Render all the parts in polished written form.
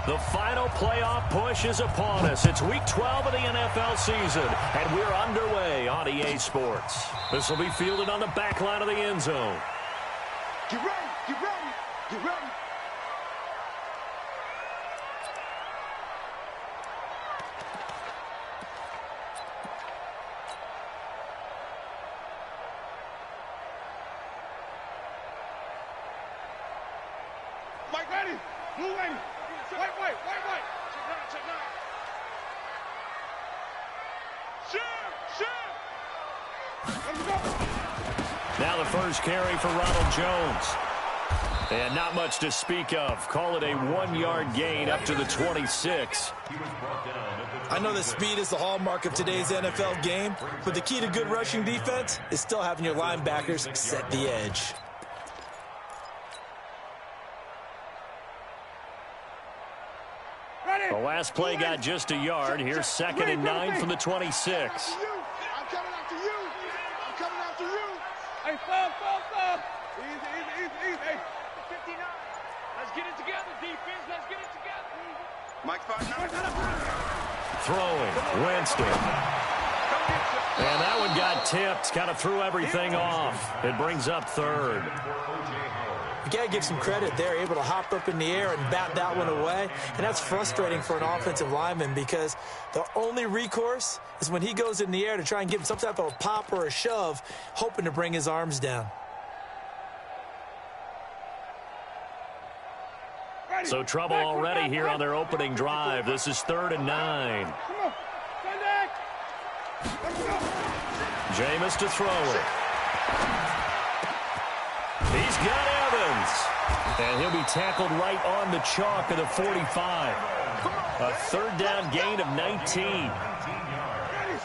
The final playoff push is upon us. It's week 12 of the NFL season, and we're underway on EA Sports. This will be fielded on the back line of the end zone. Get ready, get ready, get ready. Mike, ready, move ready. White. Check nine. Shoot. Let's go. Now the first carry for Ronald Jones. And not much to speak of. Call it a 1-yard gain up to the 26. I know that speed is the hallmark of today's NFL game, but the key to good rushing defense is still having your linebackers set the edge. The last play got just a yard. Here's 2nd and 9 from the 26. I'm coming after you. Hey, fall. Easy. Hey, 59. Let's get it together, defense. Let's get it together. Mike, 5-9. Throwing, Winston. And that one got tipped. Kind of threw everything off. It brings up 3rd. You got to give some credit. They're able to hop up in the air and bat that one away. And that's frustrating for an offensive lineman because the only recourse is when he goes in the air to try and give him some type of a pop or a shove, hoping to bring his arms down. So trouble already here on their opening drive. This is 3rd and 9. Come on. Jameis to throw it. He's got Evans. And he'll be tackled right on the chalk of the 45. A 3rd down gain of 19.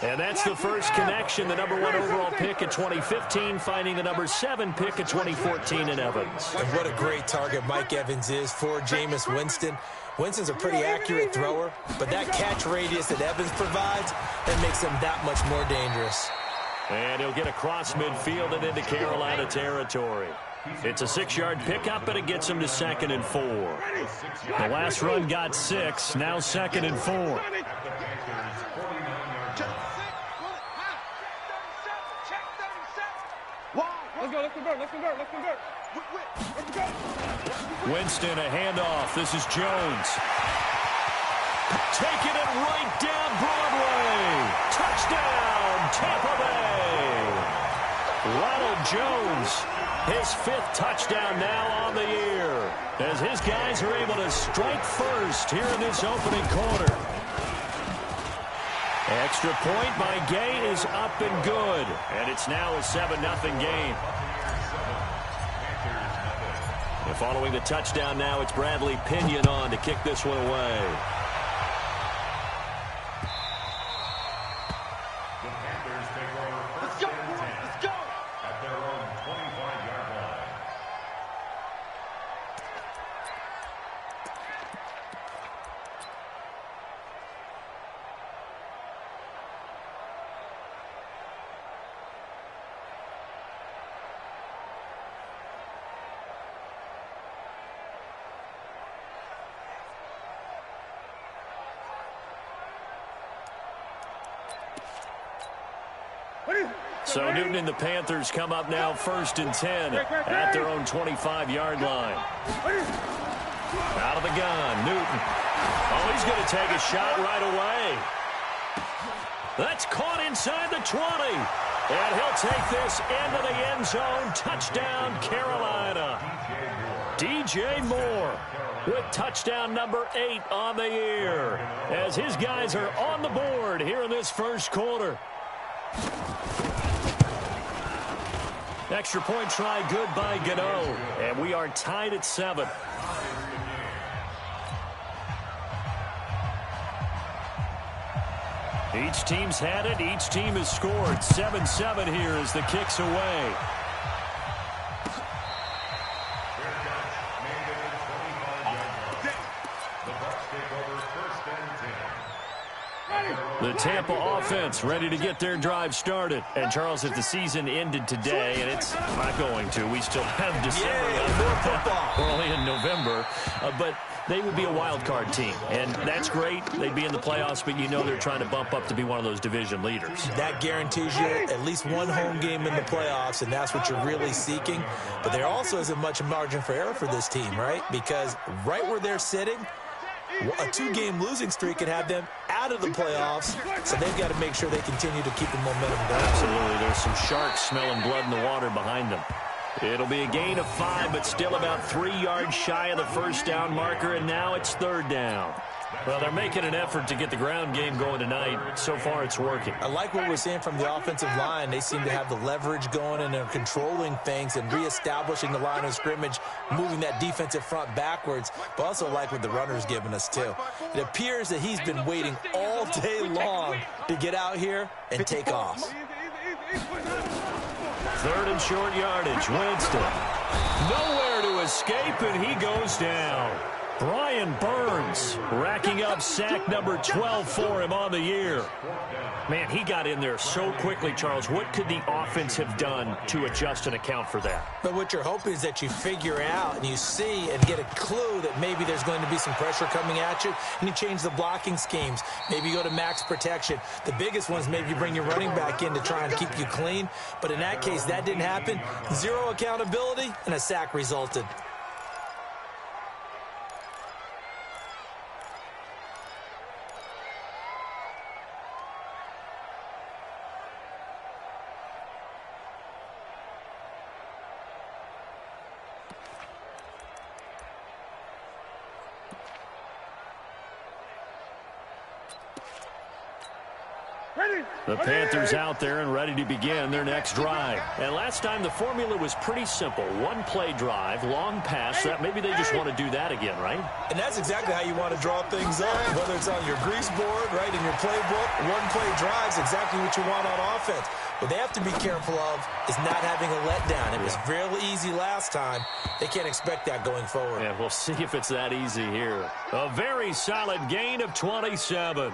And that's the first connection. The number 1 overall pick in 2015 finding the number 7 pick in 2014 in Evans. And what a great target Mike Evans is for Jameis Winston. Winston's a pretty accurate thrower, but that catch radius that Evans provides, that makes him that much more dangerous. And he'll get across midfield and into Carolina territory. It's a 6-yard pickup, and it gets him to 2nd and 4. The last run got 6, now 2nd and 4. Let's convert. Winston, a handoff. This is Jones. Taking it right down Broadway. Touchdown, Tampa Bay. Ronald Jones, his 5th touchdown now on the year, as his guys are able to strike first here in this opening quarter. Extra point by Gay is up and good, and it's now a 7-0 game. And following the touchdown now, it's Bradley Pinion on to kick this one away. Let's go. At their own 25-yard line. So Newton and the Panthers come up now 1st and 10 at their own 25-yard line. Out of the gun, Newton. Oh, he's going to take a shot right away. That's caught inside the 20. And he'll take this into the end zone. Touchdown, Carolina. DJ Moore with touchdown number 8 on the year, as his guys are on the board here in this first quarter. Extra point try good by Gywu, and we are tied at 7. Each team's had it. Each team has scored. 7-7 here as the kick's away. The Tampa offense ready to get their drive started. And, Charles, if the season ended today, and it's not going to, we still have December left. More football. We're only in November. But they would be a wild card team. And that's great. They'd be in the playoffs, but you know they're trying to bump up to be one of those division leaders. That guarantees you at least one home game in the playoffs, and that's what you're really seeking. But there also isn't much margin for error for this team, right? Because right where they're sitting, a two-game losing streak could have them out of the playoffs, so they've got to make sure they continue to keep the momentum going. Absolutely. There's some sharks smelling blood in the water behind them. It'll be a gain of 5, but still about 3 yards shy of the first down marker, and now it's third down. Well, they're making an effort to get the ground game going tonight. So far, it's working. I like what we're seeing from the offensive line. They seem to have the leverage going, and they're controlling things and reestablishing the line of scrimmage, moving that defensive front backwards, but also like what the runner's giving us, too. It appears that he's been waiting all day long to get out here and take off. Third and short yardage. Winston. Nowhere to escape, and he goes down. Brian Burns racking up sack number 12 for him on the year. Man, he got in there so quickly, Charles. What could the offense have done to adjust and account for that? But what you're hoping is that you figure out and you see and get a clue that maybe there's going to be some pressure coming at you, and you change the blocking schemes. Maybe you go to max protection. The biggest one is maybe you bring your running back in to try and keep you clean. But in that case, that didn't happen. Zero accountability, and a sack resulted. The Panthers out there and ready to begin their next drive. And last time the formula was pretty simple. One-play drive, long pass. That maybe they just want to do that again, right? And that's exactly how you want to draw things up, whether it's on your grease board, right, in your playbook. One-play drive's exactly what you want on offense. What they have to be careful of is not having a letdown. It was real easy last time. They can't expect that going forward. Yeah, we'll see if it's that easy here. A very solid gain of 27.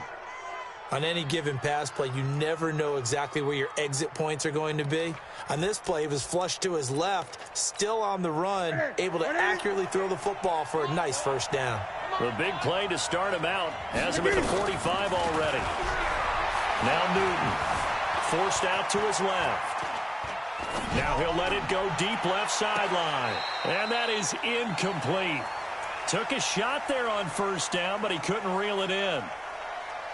On any given pass play, you never know exactly where your exit points are going to be. On this play, he was flushed to his left, still on the run, able to accurately throw the football for a nice first down. The big play to start him out. Has him at the 45 already. Now Newton, forced out to his left. Now he'll let it go deep left sideline. And that is incomplete. Took a shot there on first down, but he couldn't reel it in.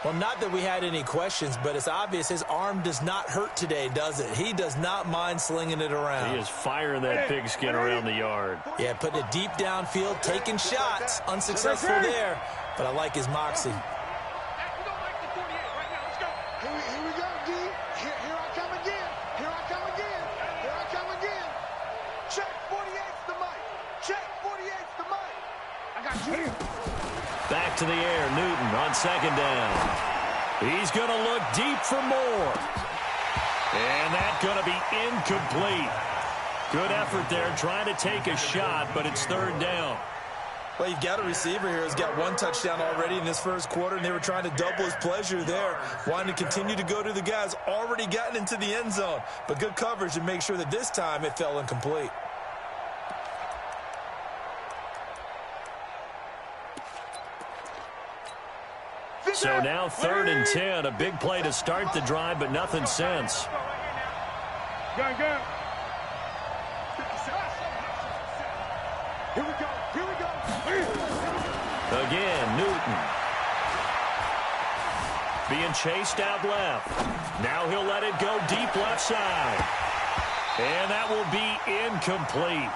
Well, not that we had any questions, but it's obvious his arm does not hurt today, does it? He does not mind slinging it around. He is firing that pigskin around the yard. Yeah, putting it deep downfield, taking shots. Unsuccessful there, but I like his moxie. Here we go, D. Here I come again. Here I come again. Here I come again. Check 48's the mic. Check 48's the mic. I got you. Back to the air, Newton on second down. He's going to look deep for more. And that's going to be incomplete. Good effort there trying to take a shot, but it's third down. Well, you've got a receiver here who's got one touchdown already in this first quarter, and they were trying to double his pleasure there, wanting to continue to go to the guys already gotten into the end zone. But good coverage to make sure that this time it fell incomplete. So now third and 10, a big play to start the drive, but nothing since. Go. Here we go. Again, Newton. Being chased out left. Now he'll let it go deep left side. And that will be incomplete.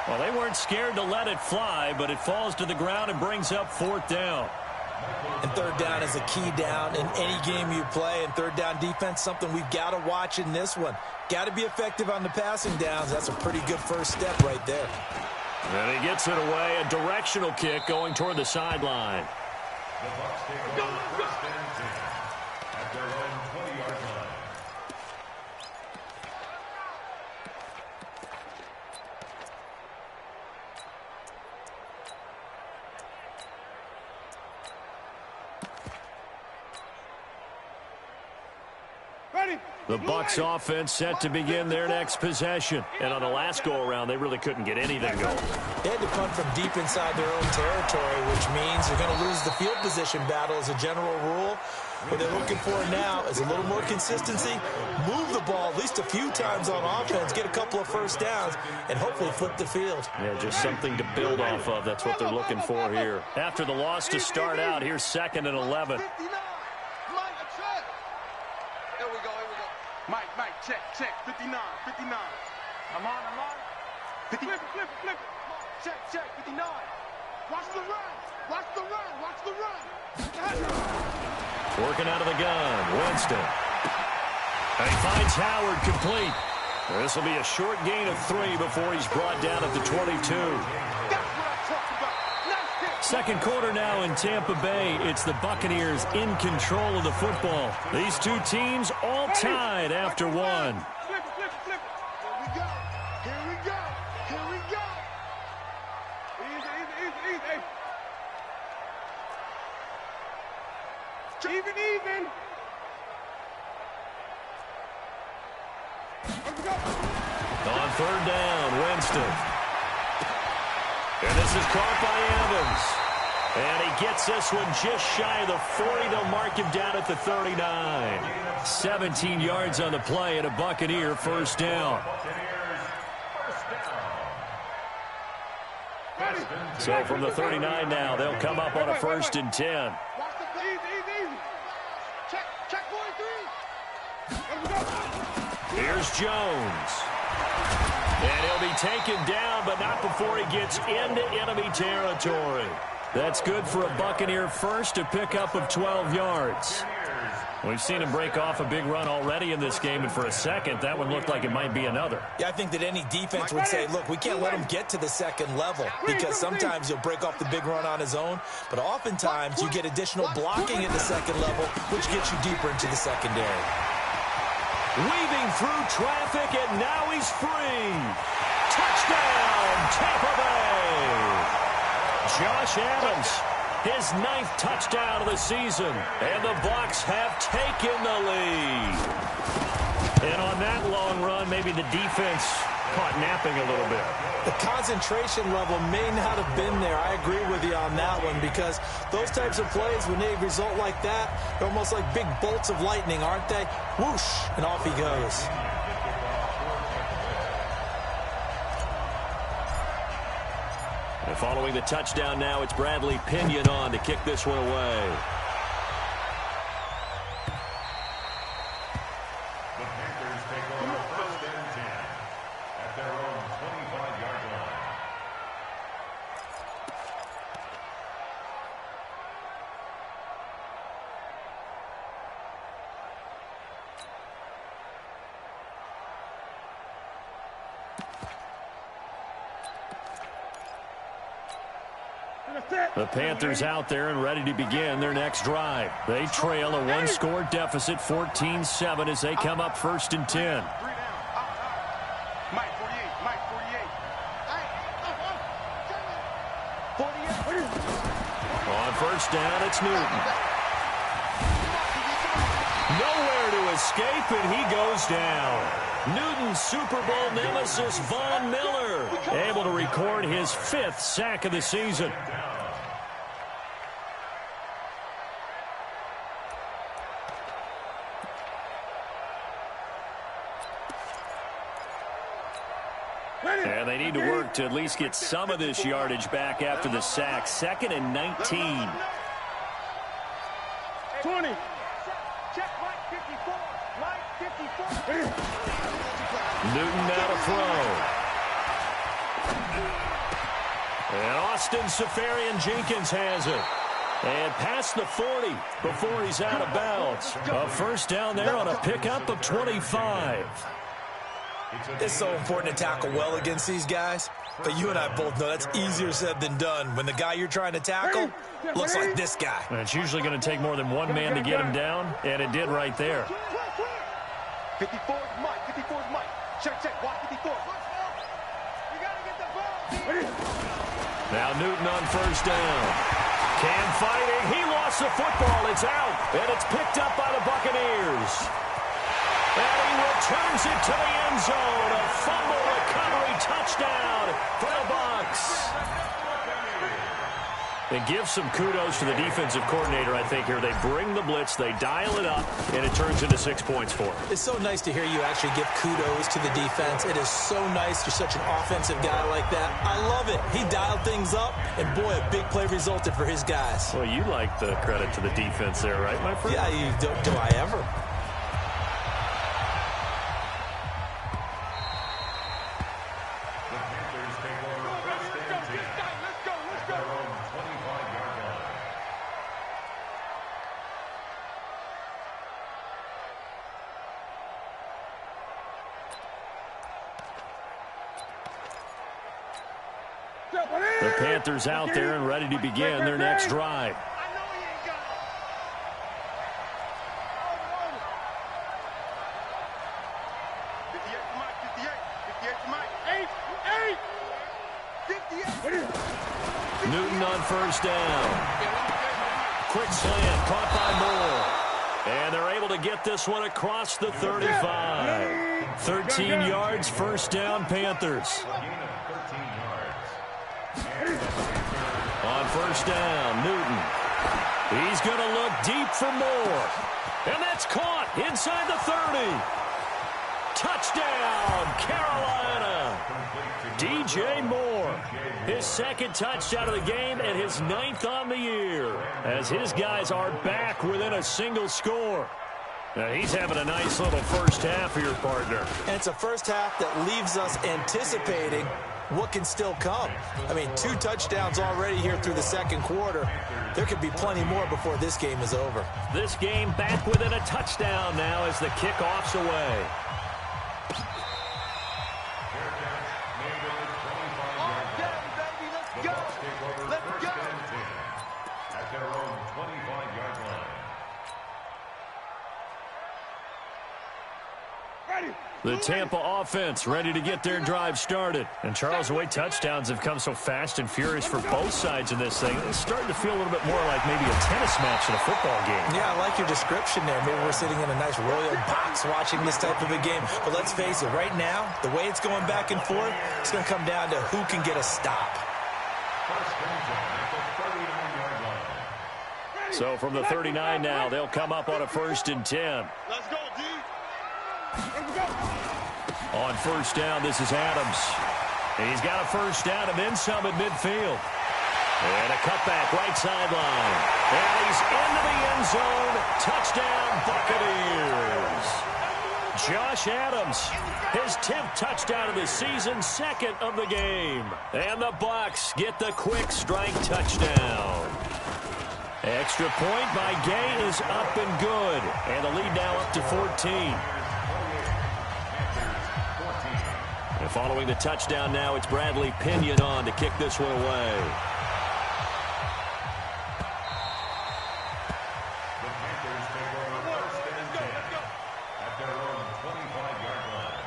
Well, they weren't scared to let it fly, but it falls to the ground and brings up fourth down. And third down is a key down in any game you play. And third down defense, something we've got to watch in this one. Got to be effective on the passing downs. That's a pretty good first step right there. And he gets it away. A directional kick going toward the sideline. The Bucs take over first and 10 at their own 20-yard line. Ready? The Bucs offense set to begin their next possession. And on the last go-around, they really couldn't get anything going. They had to punt from deep inside their own territory, which means they're going to lose the field position battle as a general rule. What they're looking for now is a little more consistency, move the ball at least a few times on offense, get a couple of first downs, and hopefully flip the field. Yeah, just something to build off of. That's what they're looking for here. After the loss to start out, here's 2nd and 11. Here we go. Mike, check, 59. I'm on. 50. Flip it. Check, 59. Watch the run. Working out of the gun, Winston. And he finds Howard complete. This will be a short gain of 3 before he's brought down at the 22. That's what I talked about. Nice hit. Second quarter now in Tampa Bay. It's the Buccaneers in control of the football. These two teams all tied after one. Flip it. Here we go. Easy. Even. On 3rd down, Winston. And this is caught by Evans. And he gets this one just shy of the 40. They'll mark him down at the 39. 17 yards on the play and a Buccaneer first down. So from the 39 now, they'll come up on a 1st and 10. Watch the play. Easy. Check 43. Here's Jones. And he'll be taken down, but not before he gets into enemy territory. That's good for a Buccaneer first, a pickup of 12 yards. We've seen him break off a big run already in this game, and for a second, that one looked like it might be another. Yeah, I think that any defense would say, look, we can't let him get to the second level because sometimes he'll break off the big run on his own, but oftentimes you get additional blocking at the second level, which gets you deeper into the secondary. Weaving through traffic, and now he's free. Touchdown, Tampa Bay! Josh Adams, his 9th touchdown of the season, and the Bucs have taken the lead. And on that long run, maybe the defense caught napping a little bit. The concentration level may not have been there. I agree with you on that one because those types of plays, when they result like that, they're almost like big bolts of lightning, aren't they? Whoosh, and off he goes. And following the touchdown now, it's Bradley Pinion on to kick this one away. The Panthers take over 1st and 10 at their own 25-yard line. The Panthers out there and ready to begin their next drive. They trail a one-score deficit, 14-7, as they come up 1st and 10. Mike 48. On 1st down, it's Newton. Nowhere to escape, and he goes down. Newton's Super Bowl nemesis, Von Miller, able to record his 5th sack of the season. And they need to work to at least get some of this yardage back after the sack. 2nd and 19. 20. Check Mike 54. Mike 54. Newton now to throw. And Austin Safarian-Jenkins has it. And past the 40 before he's out of bounds. A 1st down there on a pickup of 25. It's so important to tackle well against these guys, but you and I both know that's easier said than done when the guy you're trying to tackle looks like this guy. And it's usually going to take more than one man to get him down, and it did right there. 54 is Mike. 54 is Mike. Check. Watch 54. You got to get the ball. Now Newton on 1st down. Cam fighting. He lost the football. It's out, and it's picked up by the Buccaneers. And he returns it to the end zone. A fumble recovery touchdown for the Bucs. And give some kudos to the defensive coordinator, I think, here. They bring the blitz, they dial it up, and it turns into 6 points for them. It's so nice to hear you actually give kudos to the defense. It is so nice. You're such an offensive guy like that. I love it. He dialed things up, and boy, a big play resulted for his guys. Well, you like the credit to the defense there, right, my friend? Yeah, do I ever? The Panthers out there and ready to begin their next drive. Newton on first down. Quick slant caught by Moore. And they're able to get this one across the 35. 13 yards, first down, Panthers. On first down, Newton. He's going to look deep for Moore. And that's caught inside the 30. Touchdown, Carolina. DJ Moore, his second touchdown of the game and his 9th on the year, as his guys are back within a single score. Now, he's having a nice little first half here, partner. And it's a first half that leaves us anticipating what can still come. I mean, 2 touchdowns already here through the second quarter. There could be plenty more before this game is over. This game back within a touchdown now as the kickoff's away. The Tampa offense ready to get their drive started. And, Charles, the way touchdowns have come so fast and furious for both sides in this thing, it's starting to feel a little bit more like maybe a tennis match in a football game. Yeah, I like your description there. Maybe we're sitting in a nice royal box watching this type of a game. But let's face it, right now, the way it's going back and forth, it's going to come down to who can get a stop. So from the 39 now, they'll come up on a 1st and 10. Let's go, D. On first down, this is Adams. And he's got a first down and then some at midfield. And a cutback right sideline. And he's into the end zone. Touchdown, Buccaneers. Josh Adams, his 10th touchdown of the season, 2nd of the game. And the Bucs get the quick strike touchdown. Extra point by Gay is up and good. And the lead now up to 14. And following the touchdown now, it's Bradley Pinion on to kick this one away. The Panthers take over 1st and 10 at their own 25-yard line.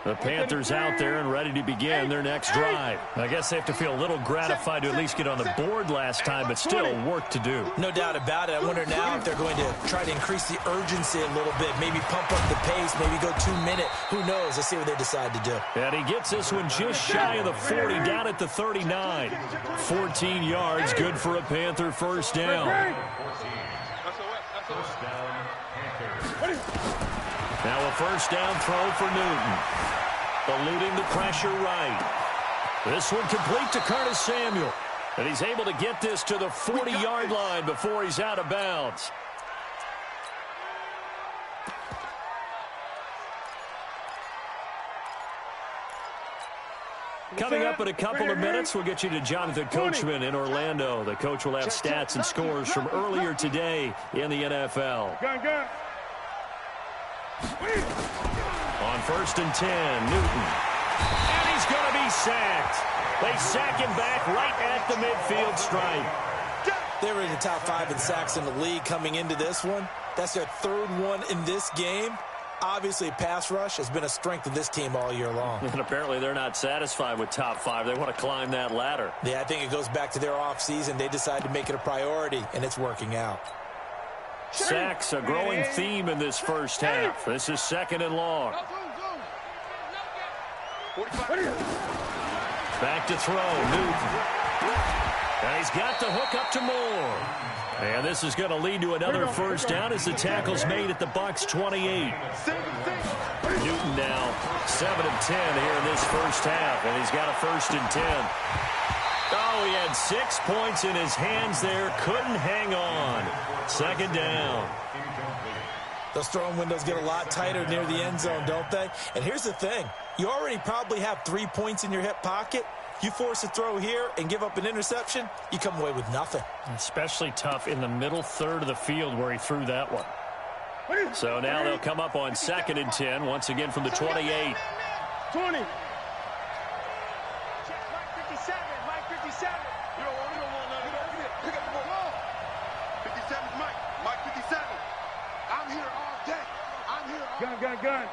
The Panthers out there and ready to begin their next drive. I guess they have to feel a little gratified to at least get on the board last time, but still work to do. No doubt about it. I wonder now if they're going to try to increase the urgency a little bit, maybe pump up the pace, maybe go 2-minute. Who knows? Let's see what they decide to do. And he gets this one just shy of the 40, down at the 39. 14 yards, good for a Panther first down. First down, Panthers. Now a first down throw for Newton. Eluding the pressure right. This one complete to Curtis Samuel. And he's able to get this to the 40-yard line before he's out of bounds. Coming up in a couple of minutes, we'll get you to Jonathan Coachman in Orlando. The coach will have stats and scores from earlier today in the NFL. On 1st and 10, Newton. And he's going to be sacked. They sack him back right at the midfield stripe. They were in the top 5 in sacks in the league coming into this one. That's their 3rd one in this game. Obviously, pass rush has been a strength of this team all year long. And apparently they're not satisfied with top 5. They want to climb that ladder. Yeah, I think it goes back to their offseason. They decided to make it a priority, and it's working out. Sacks, a growing theme in this first half. This is 2nd and long. Back to throw, Newton. And he's got the hook up to Moore. And this is going to lead to another first down as the tackle's made at the Bucs 28. Newton now 7 of 10 here in this first half, and he's got a 1st and 10. Oh, he had 6 points in his hands there, couldn't hang on. 2nd down. Those throwing windows get a lot tighter near the end zone, don't they? And here's the thing. You already probably have 3 points in your hip pocket. You force a throw here and give up an interception, you come away with nothing. Especially tough in the middle third of the field where he threw that one. So now they'll come up on 2nd and 10, once again from the 28. 20. Mike 57. Mike 57. You don't want none of that. Pick up the ball. 57's Mike. Mike 57. I'm here all day. I'm here all day. Gun.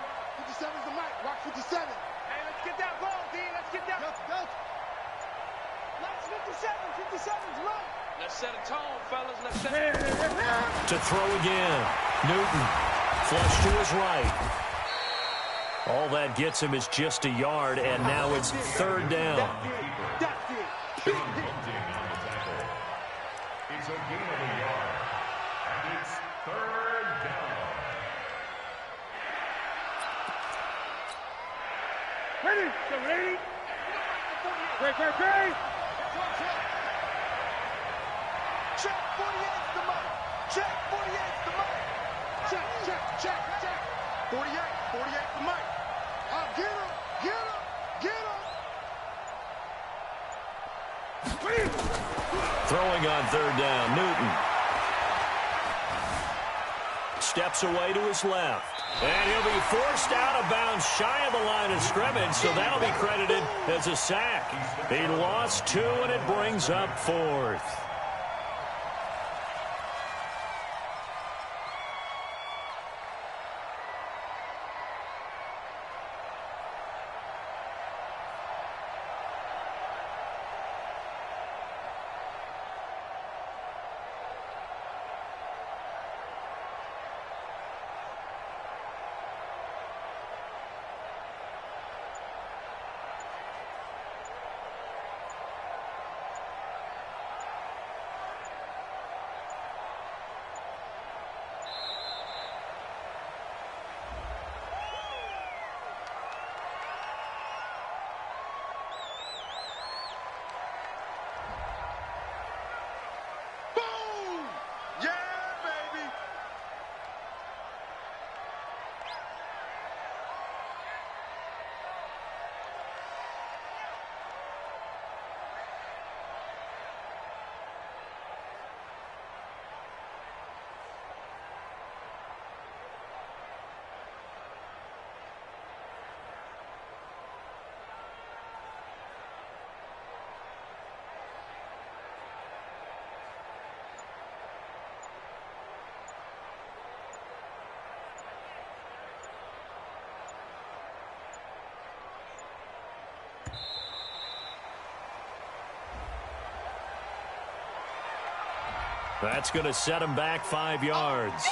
57's the Mike. Rock 57. Hey, let's get that ball, D. Let's get that. Go. Let's 57. 57's right. Let's set a tone, fellas. Let's set it. To throw again. Newton. Flush to his right. All that gets him is just a yard, and now it's 3rd down. That's it. It's a gain of a yard, and it's 3rd down. Ready? Great. Check 48's the Mike. Check 48's the Mike. Check. 48's the Mike. Get him. Throwing on 3rd down, Newton. Steps away to his left. And he'll be forced out of bounds shy of the line of scrimmage, so that'll be credited as a sack. He lost 2, and it brings up 4th. That's going to set him back 5 yards.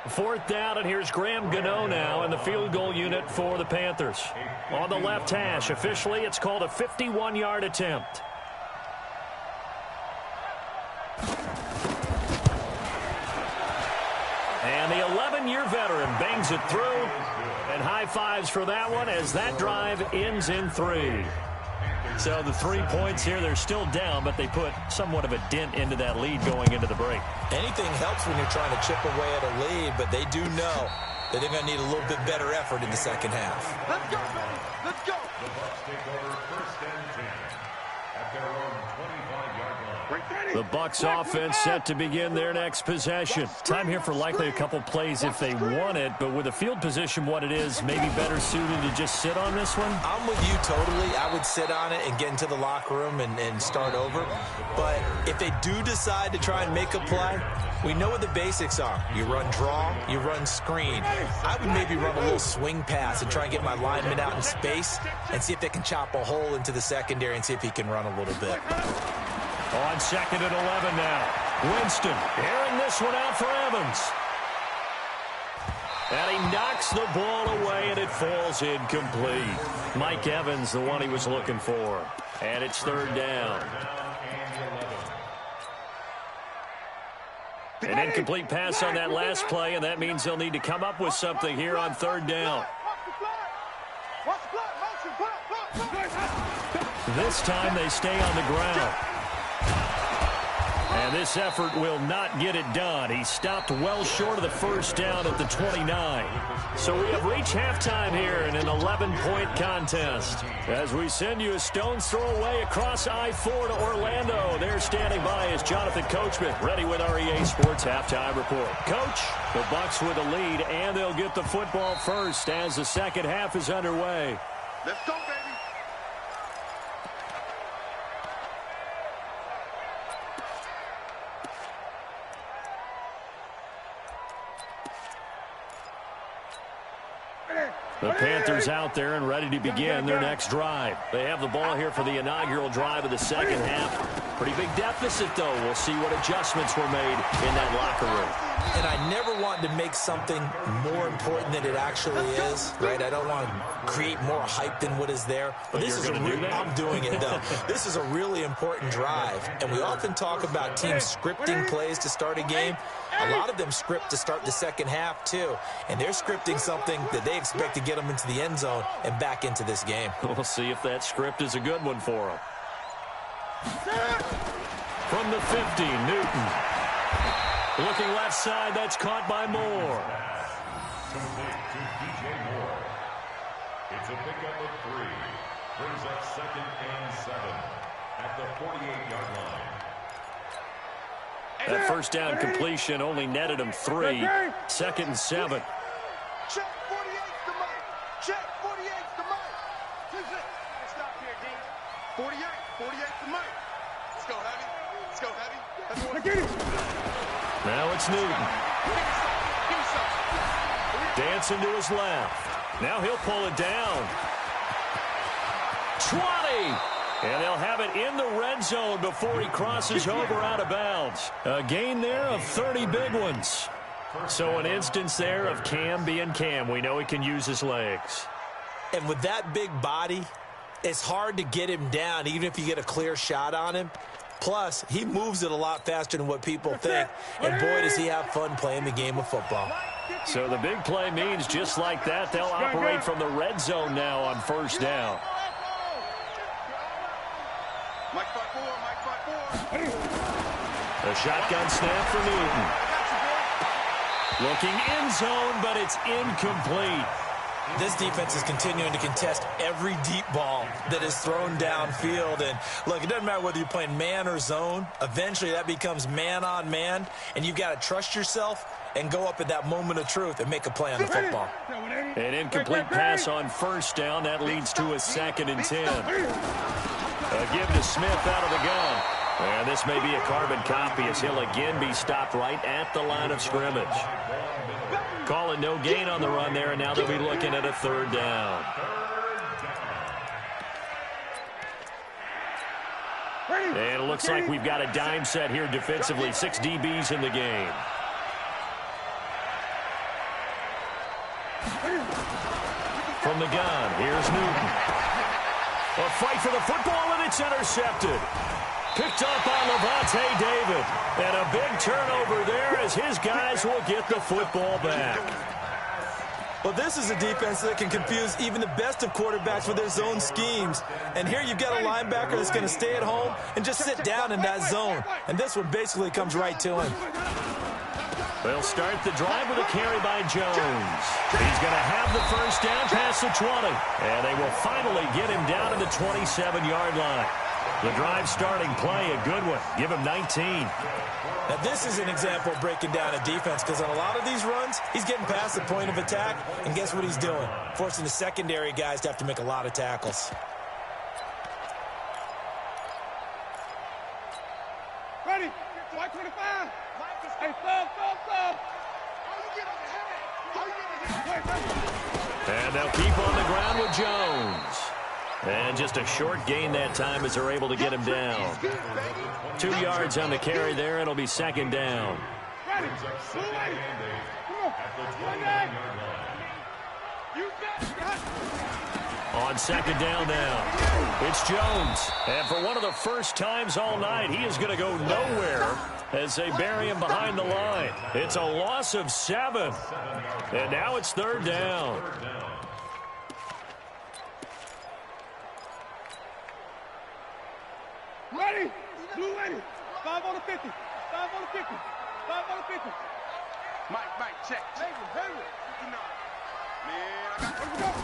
Fourth down, and here's Graham Gano now in the field goal unit for the Panthers. On the left hash, officially it's called a 51-yard attempt. And the 11-year veteran bangs it through, and high fives for that one as that drive ends in 3. So the 3 points here, they're still down, but they put somewhat of a dent into that lead going into the break. Anything helps when you're trying to chip away at a lead, but they do know that they're going to need a little bit better effort in the second half. Let's go, baby. Let's go. The Bucs take over 1st and 10 at their own 25-yard line. The Bucs offense set to begin their next possession. Time here for likely a couple plays if they want it, but with the field position what it is, maybe better suited to just sit on this one? I'm with you totally. I would sit on it and get into the locker room and start over. But if they do decide to try and make a play, we know what the basics are. You run draw, you run screen. I would maybe run a little swing pass and try and get my lineman out in space and see if they can chop a hole into the secondary and see if he can run a little bit. On 2nd and 11 now. Winston airing this one out for Evans. And he knocks the ball away, and it falls incomplete. Mike Evans, the one he was looking for. And it's 3rd down. An incomplete pass on that last play, and that means they'll need to come up with something here on 3rd down. This time they stay on the ground. And this effort will not get it done. He stopped well short of the 1st down at the 29. So we have reached halftime here in an 11-point contest. As we send you a stone's throw away across I-4 to Orlando. There standing by is Jonathan Coachman, ready with our EA Sports Halftime Report. Coach, the Bucs with a lead, and they'll get the football first as the second half is underway. Let's go, baby. The Panthers out there and ready to begin their next drive. They have the ball here for the inaugural drive of the second half. Pretty big deficit, though. We'll see what adjustments were made in that locker room. And I never want to make something more important than it actually is, right? I don't want to create more hype than what is there. But this is I'm doing it, though. This is a really important drive. And we often talk about teams scripting plays to start a game. A lot of them script to start the second half, too. And they're scripting something that they expect to get them into the end zone and back into this game. We'll see if that script is a good one for them. From the 50, Newton. Looking left side, that's caught by Moore. Complete to DJ Moore. It's a pickup of 3. Brings up 2nd and 7 at the 48-yard line. That 1st down completion only netted him 3. 2nd and 7. Check 48's the mic. Check 48's the mic. Stop here, D. 48's the mic. Let's go, heavy. Let's go, heavy. Now it's Newton. Dancing to his left. Now he'll pull it down. 20. And they'll have it in the red zone before he crosses over out of bounds. A gain there of 30 big ones. So an instance there of Cam being Cam. We know he can use his legs. And with that big body, it's hard to get him down, even if you get a clear shot on him. Plus, he moves it a lot faster than what people think. And boy, does he have fun playing the game of football. So the big play means just like that, they'll operate from the red zone now on 1st down. Mike 5-4. A shotgun snap for Newton. Looking end zone, but it's incomplete. This defense is continuing to contest every deep ball that is thrown downfield. And, look, it doesn't matter whether you're playing man or zone. Eventually, that becomes man-on-man, and you've got to trust yourself and go up at that moment of truth and make a play on the football. An incomplete pass on 1st down. That leads to a 2nd and 10. A give to Smith out of the gun. And this may be a carbon copy as he'll again be stopped right at the line of scrimmage. Calling no gain on the run there, and now they'll be looking at a 3rd down. And it looks like we've got a dime set here defensively. 6 DBs in the game. From the gun, here's Newton. A fight for the football, and it's intercepted. Picked up by Levante David. And a big turnover there as his guys will get the football back. Well, this is a defense that can confuse even the best of quarterbacks with their zone schemes. And here you've got a linebacker that's going to stay at home and just sit down in that zone. And this one basically comes right to him. They'll start the drive with a carry by Jones. He's going to have the 1st down past the 20. And they will finally get him down to the 27-yard line. The drive starting play, a good one. Give him 19. Now, this is an example of breaking down a defense because on a lot of these runs, he's getting past the point of attack, and guess what he's doing? Forcing the secondary guys to have to make a lot of tackles. Ready? White 25. Hey, stop. And they'll keep on the ground with Jones. And just a short gain that time as they're able to get him down. 2 yards on the carry there. It'll be second down. Ready? On second down now, it's Jones. And for one of the first times all night, he is going to go nowhere as they bury him behind the line. It's a loss of 7. And now it's third down. Ready? Blue ready. 5 on the 50. 5 on the 50. 5 on the 50. Mike, check. Hurry. Man, I got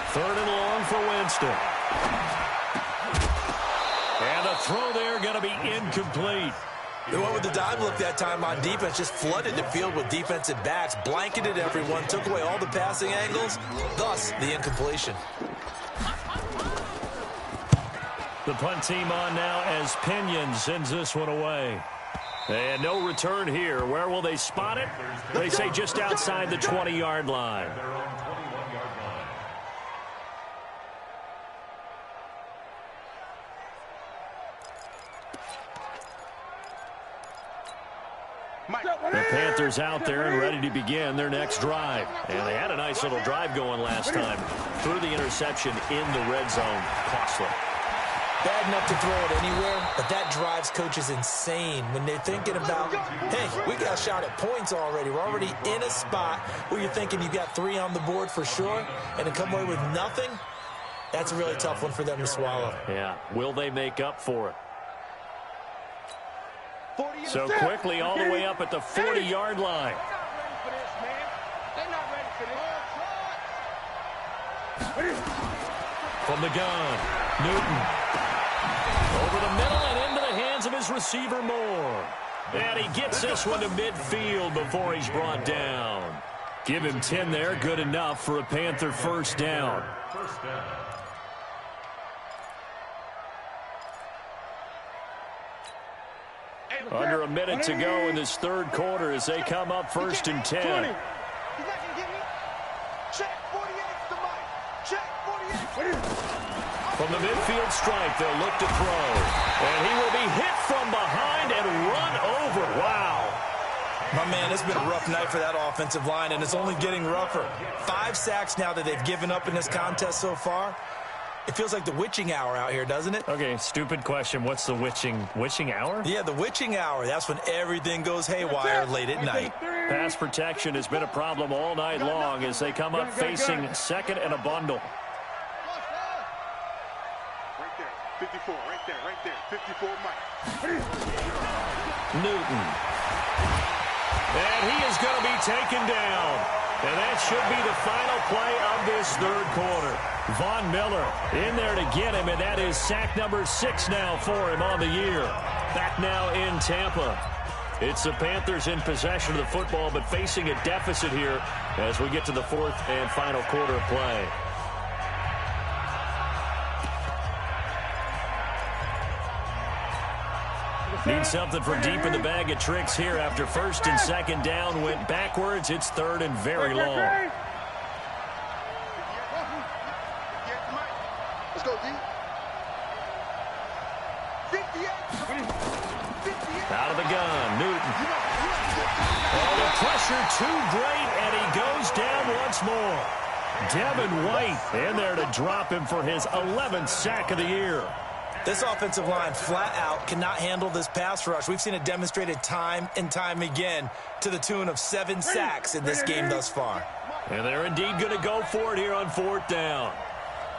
Third and long for Winston. And the throw there going to be incomplete. They went with the dime look that time on defense, just flooded the field with defensive backs, blanketed everyone, took away all the passing angles, thus the incompletion. The punt team on now as Pinion sends this one away. And no return here. Where will they spot it? They say just outside the 20-yard line. The Panthers out there and ready to begin their next drive. And they had a nice little drive going last time. Threw the interception in the red zone. Costly. Bad enough to throw it anywhere, but that drives coaches insane when they're thinking about, hey, we got a shot at points already. We're already in a spot where you're thinking you got 3 on the board for sure, and to come away with nothing, that's a really tough one for them to swallow. Yeah. Will they make up for it? So quickly all the way up at the 40-yard line. From the gun, Newton. Over the middle and into the hands of his receiver, Moore. And he gets this one to midfield before he's brought down. Give him 10 there, good enough for a Panther first down. Under a minute to go in this third quarter as they come up first and 10. He's not going to get me. Check 48's the mic. Check 48. From the midfield stripe, they'll look to throw. And he will be hit from behind and run over. Wow. My man, it's been a rough night for that offensive line, and it's only getting rougher. 5 sacks now that they've given up in this contest so far. It feels like the witching hour out here, doesn't it? Okay, stupid question. What's the witching hour? Yeah, the witching hour. That's when everything goes haywire late at night. Pass protection has been a problem all night long as they come up facing second and a bundle. Right there. 54. Right there. 54 Mike. Newton. And he is going to be taken down. And that should be the final play of this third quarter. Von Miller in there to get him, and that is sack number 6 now for him on the year. Back now in Tampa. It's the Panthers in possession of the football, but facing a deficit here as we get to the fourth and final quarter of play. Need something from deep in the bag of tricks here after first and second down went backwards. It's third and very long. Let's go, D. 58. Out of the gun, Newton. Oh, the pressure too great, and he goes down once more. Devin White in there to drop him for his 11th sack of the year. This offensive line flat out cannot handle this pass rush. We've seen it demonstrated time and time again to the tune of 7 sacks in this game thus far. And they're indeed going to go for it here on fourth down.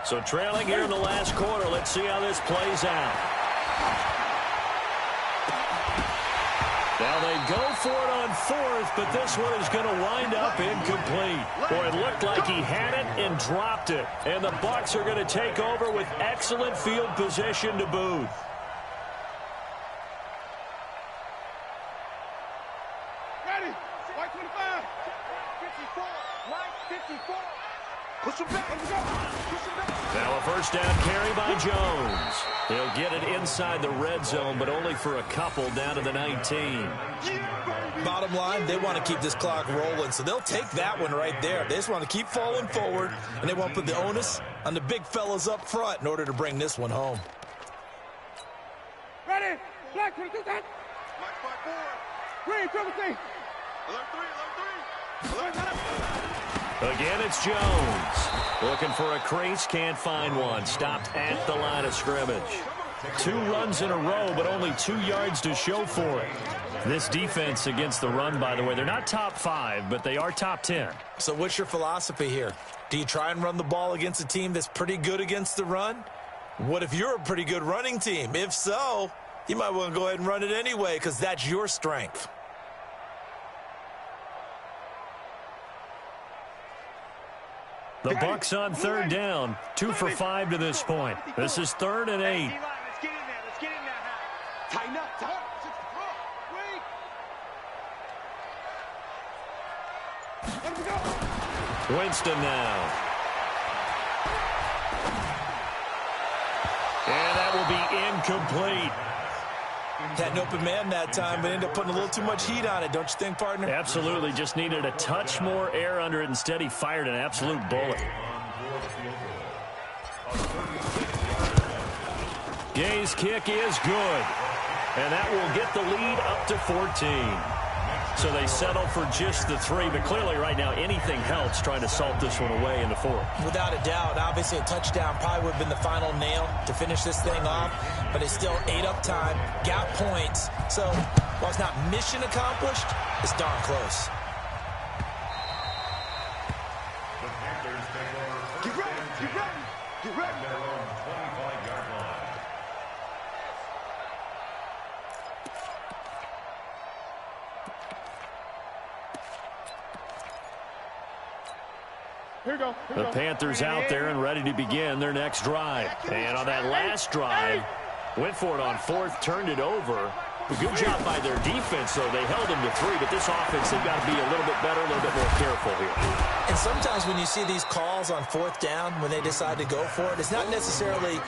So trailing here in the last quarter, let's see how this plays out. Now they go for it on fourth, but this one is going to wind up incomplete. Boy, it looked like he had it and dropped it. And the Bucs are going to take over with excellent field position to boot. Ready. White 25. 54. Mike, 54. Push him back. Push him back. Now a first down carry by Jones. He'll get it inside the red zone, but only for a couple down to the 19. Bottom line, they want to keep this clock rolling, so they'll take that one right there. They just want to keep falling forward, and they want to put the onus on the big fellas up front in order to bring this one home. Ready. Black 22. Mike, 5-4. Green, triple C. Alert 3. Alert 3. Alert 3. Again, it's Jones. Looking for a crease, can't find one. Stopped at the line of scrimmage. 2 runs in a row, but only 2 yards to show for it. This defense against the run, by the way, they're not top 5, but they are top 10. So what's your philosophy here? Do you try and run the ball against a team that's pretty good against the run? What if you're a pretty good running team? If so, you might want to go ahead and run it anyway because that's your strength. The Bucs on third down, 2 for 5 to this point. This is 3rd and 8. Let's get in there. Let's get in there now. Tighten up. Tighten up. Let him go. Winston now. And that will be incomplete. Had an open man that time, but ended up putting a little too much heat on it, don't you think, partner? Absolutely. Just needed a touch more air under it. Instead, he fired an absolute bullet. Gay's kick is good. And that will get the lead up to 14. So they settle for just the 3, but clearly right now anything helps trying to salt this one away in the 4th. Without a doubt, obviously a touchdown probably would have been the final nail to finish this thing off, but it's still ate up time, got points. So while it's not mission accomplished, it's darn close. Get ready. Get ready. Get ready. Their own 25-yard line. Here we go. The Panthers out there and ready to begin their next drive. And on that last drive, went for it on 4th, turned it over. Good job by their defense, though. They held them to 3, but this offense, they've got to be a little bit better, a little bit more careful here. And sometimes when you see these calls on 4th down, when they decide to go for it, it's not necessarily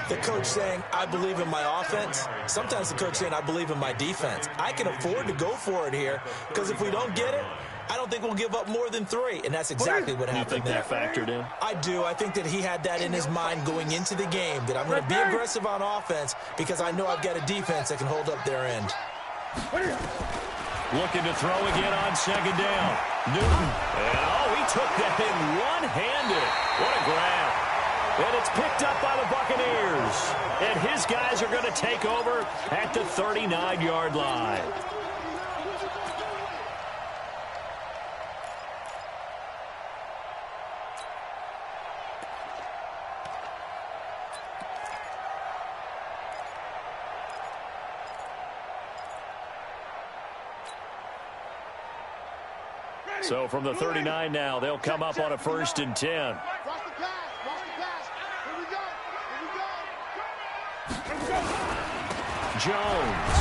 the coach saying, I believe in my offense. Sometimes the coach saying, I believe in my defense. I can afford to go for it here, because if we don't get it, I don't think we'll give up more than 3, and that's exactly what happened there. You think that factored in? I do. I think that he had that in his mind going into the game, that I'm going to be aggressive on offense because I know I've got a defense that can hold up their end. Looking to throw again on 2nd down. Newton. And, he took that in one-handed. What a grab. And it's picked up by the Buccaneers. And his guys are going to take over at the 39-yard line. So from the 39 now, they'll come up on a 1st and 10. Watch the pass. Watch the pass. Here we go. Here we go. Jones.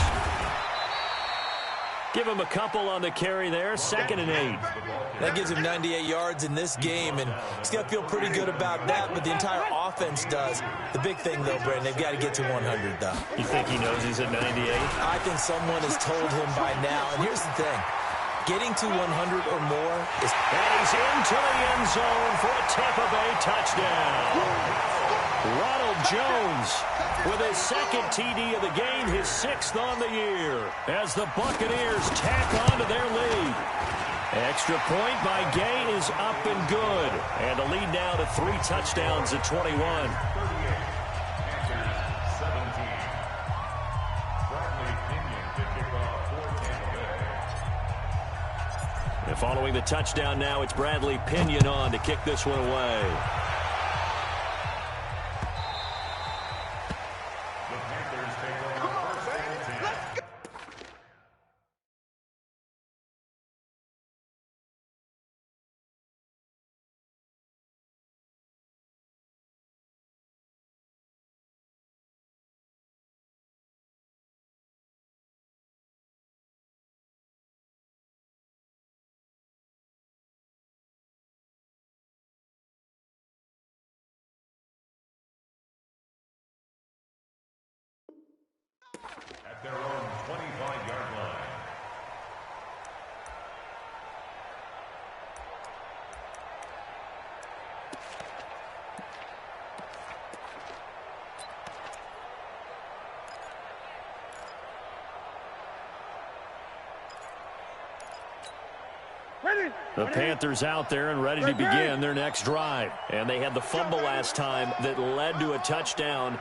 Give him a couple on the carry there. 2nd and 8. That gives him 98 yards in this game, and he's got to feel pretty good about that, but the entire offense does. The big thing, though, Brandon, they've got to get to 100, though. You think he knows he's at 98? I think someone has told him by now, and here's the thing. Getting to 100 or more is... And he's into the end zone for a Tampa Bay touchdown. Ronald Jones with his 2nd TD of the game, his 6th on the year, as the Buccaneers tack on to their lead. Extra point by Gay is up and good. And the lead now to 3 touchdowns at 21. And following the touchdown now, it's Bradley Pinion on to kick this one away. The Panthers out there and ready to begin their next drive. And they had the fumble last time that led to a touchdown.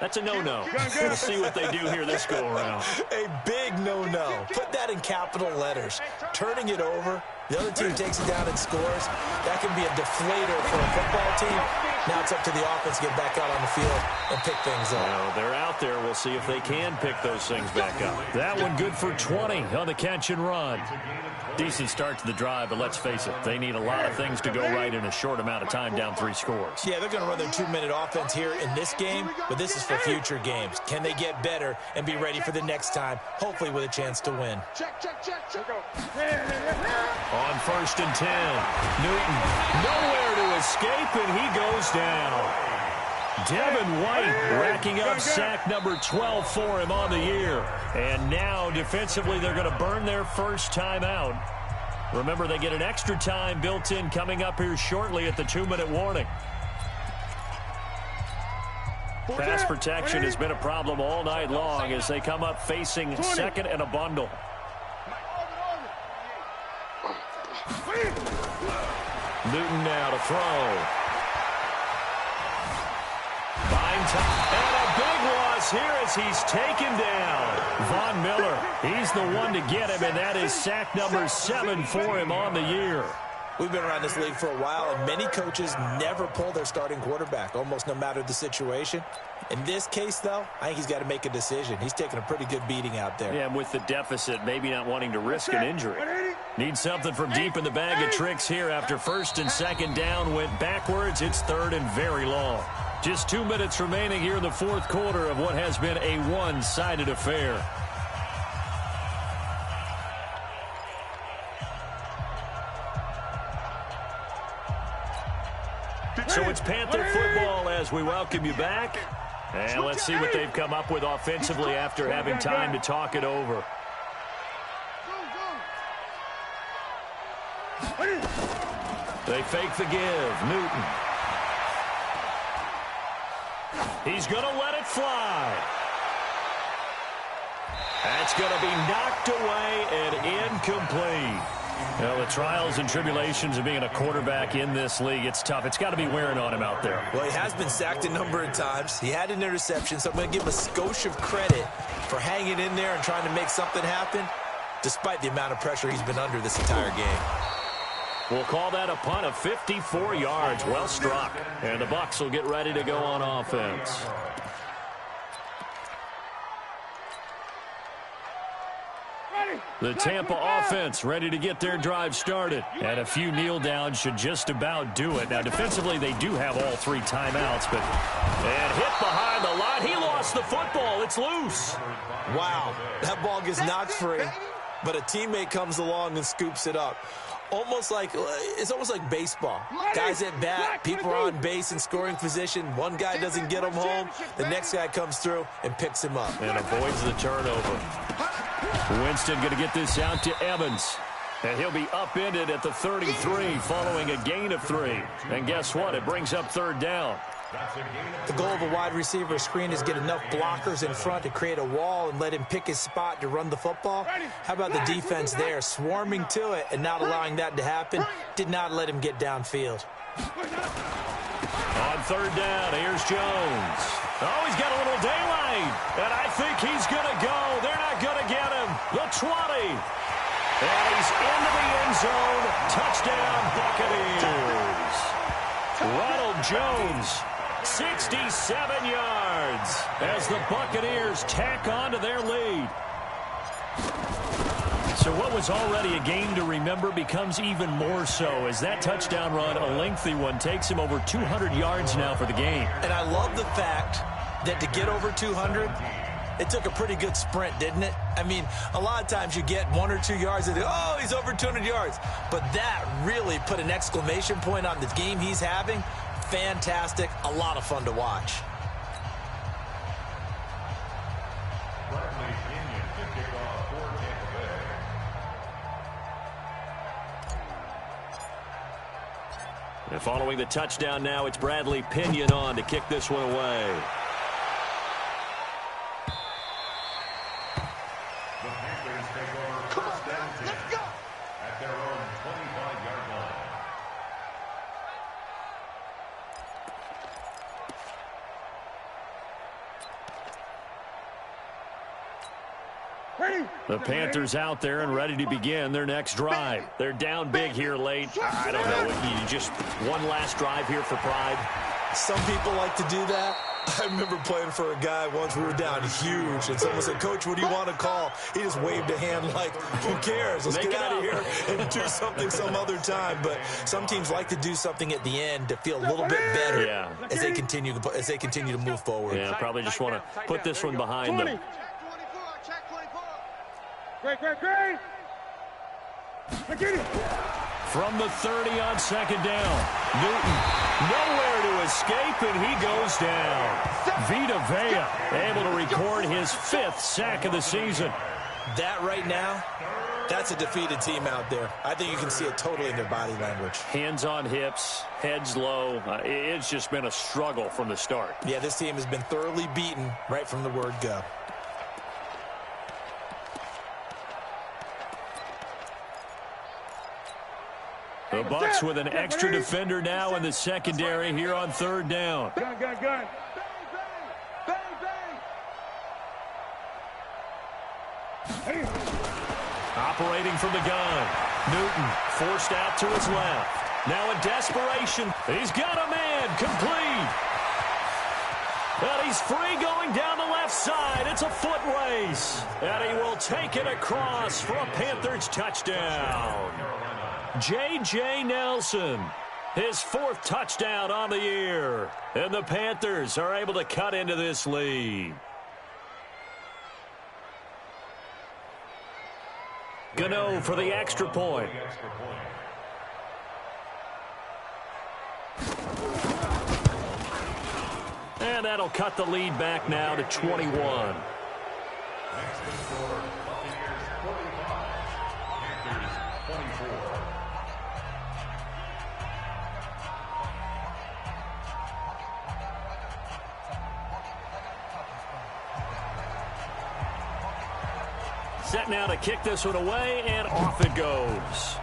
That's a no-no. We'll see what they do here this go-around. A big no-no. Put that in capital letters. Turning it over, the other team takes it down and scores. That can be a deflator for a football team. Now it's up to the offense to get back out on the field and pick things up. Well, they're out there. We'll see if they can pick those things back up. That one good for 20 on the catch and run. Decent start to the drive, but let's face it, they need a lot of things to go right in a short amount of time, down 3 scores. Yeah, they're going to run their 2-minute offense here in this game, but this is for future games. Can they get better and be ready for the next time, hopefully with a chance to win? Check. On 1st and 10, Newton nowhere to escape, and he goes down. Devin White racking up sack number 12 for him on the year. And now, defensively, they're going to burn their first time out. Remember, they get an extra time built in coming up here shortly at the 2-minute warning. Pass protection has been a problem all night long as they come up facing second and a bundle. Newton now to throw. And a big loss here as he's taken down. Von Miller, he's the one to get him, and that is sack number 7 for him on the year. We've been around this league for a while, and many coaches never pull their starting quarterback, almost no matter the situation. In this case, though, I think he's got to make a decision. He's taking a pretty good beating out there. Yeah, and with the deficit, maybe not wanting to risk an injury. Needs something from deep in the bag of tricks here after 1st and 2nd down. Went backwards. It's 3rd and very long. Just 2 minutes remaining here in the 4th quarter of what has been a one-sided affair. So it's Panther football as we welcome you back. And let's see what they've come up with offensively after having time to talk it over. They fake the give. Newton. He's going to let it fly. That's going to be knocked away and incomplete. Well, the trials and tribulations of being a quarterback in this league, it's tough. It's got to be wearing on him out there. Well, he has been sacked a number of times. He had an interception, so I'm going to give him a skosh of credit for hanging in there and trying to make something happen, despite the amount of pressure he's been under this entire game. We'll call that a punt of 54 yards. Well struck. And the Bucs will get ready to go on offense. The Tampa offense ready to get their drive started. And a few kneel downs should just about do it. Now, defensively, they do have all 3 timeouts, but and hit behind the line. He lost the football. It's loose. Wow, that ball gets knocked free, but a teammate comes along and scoops it up. It's almost like baseball. Guys at bat, people are on base in scoring position. One guy doesn't get him home. The next guy comes through and picks him up. And avoids the turnover. Winston going to get this out to Evans. And he'll be upended at the 33 following a gain of 3. And guess what? It brings up 3rd down. The goal of a wide receiver screen is get enough blockers in front to create a wall and let him pick his spot to run the football. How about the defense there, swarming to it and not allowing that to happen? Did not let him get downfield. On 3rd down, here's Jones. Oh, he's got a little daylight, and I think he's going to go. They're not going to get him. The 20. And he's into the end zone. Touchdown, Buccaneers. Ronald Jones, 67 yards as the Buccaneers tack on to their lead. So what was already a game to remember becomes even more so as that touchdown run, a lengthy one, takes him over 200 yards now for the game. And I love the fact that to get over 200, it took a pretty good sprint, didn't it? I mean, a lot of times you get 1 or 2 yards and oh, he's over 200 yards. But that really put an exclamation point on the game he's having. Fantastic. A lot of fun to watch. And following the touchdown now, it's Bradley Pinion on to kick this one away. The Panthers take over first down 10 at their own The Panthers out there and ready to begin their next drive. They're down big here late. I don't know. You just one last drive here for pride. Some people like to do that. I remember playing for a guy once. We were down huge, and someone said, "Coach, what do you want to call?" He just waved a hand like, "Who cares? Let's get out of here and do something some other time." But some teams like to do something at the end to feel a little bit better as they continue to move forward. Yeah, probably just want to put this one behind them. Check 24. Great. From the 30 on second down. Newton nowhere to escape, and he goes down. Vita Vea able to record his 5th sack of the season. That right now, that's a defeated team out there. I think you can see it totally in their body language. Hands on hips, heads low. It's just been a struggle from the start. Yeah, this team has been thoroughly beaten right from the word go. The Bucs with an extra defender now in the secondary here on 3rd down. Gun. Bang. Operating from the gun. Newton forced out to his left. Now in desperation, he's got a man complete. And he's free going down the left side. It's a foot race. And he will take it across for a Panthers touchdown. J.J. Nelson, his 4th touchdown on the year. And the Panthers are able to cut into this lead. Gano for the extra point. And that'll cut the lead back now to 21. Next to score, Buccaneers 45, Panthers 24. Set now to kick this one away, and off it goes.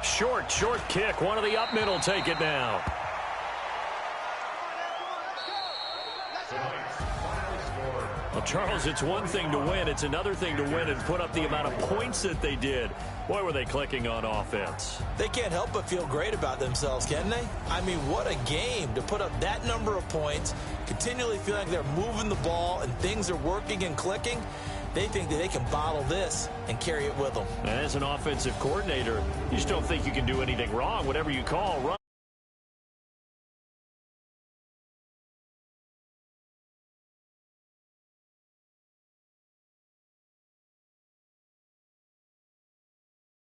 Short kick. One of the up middle take it now. Well, Charles, it's one thing to win. It's another thing to win and put up the amount of points that they did. Boy, were they clicking on offense. They can't help but feel great about themselves, can they? I mean, what a game to put up that number of points, continually feel like they're moving the ball and things are working and clicking. They think that they can bottle this and carry it with them. As an offensive coordinator, you just don't think you can do anything wrong. Whatever you call, run.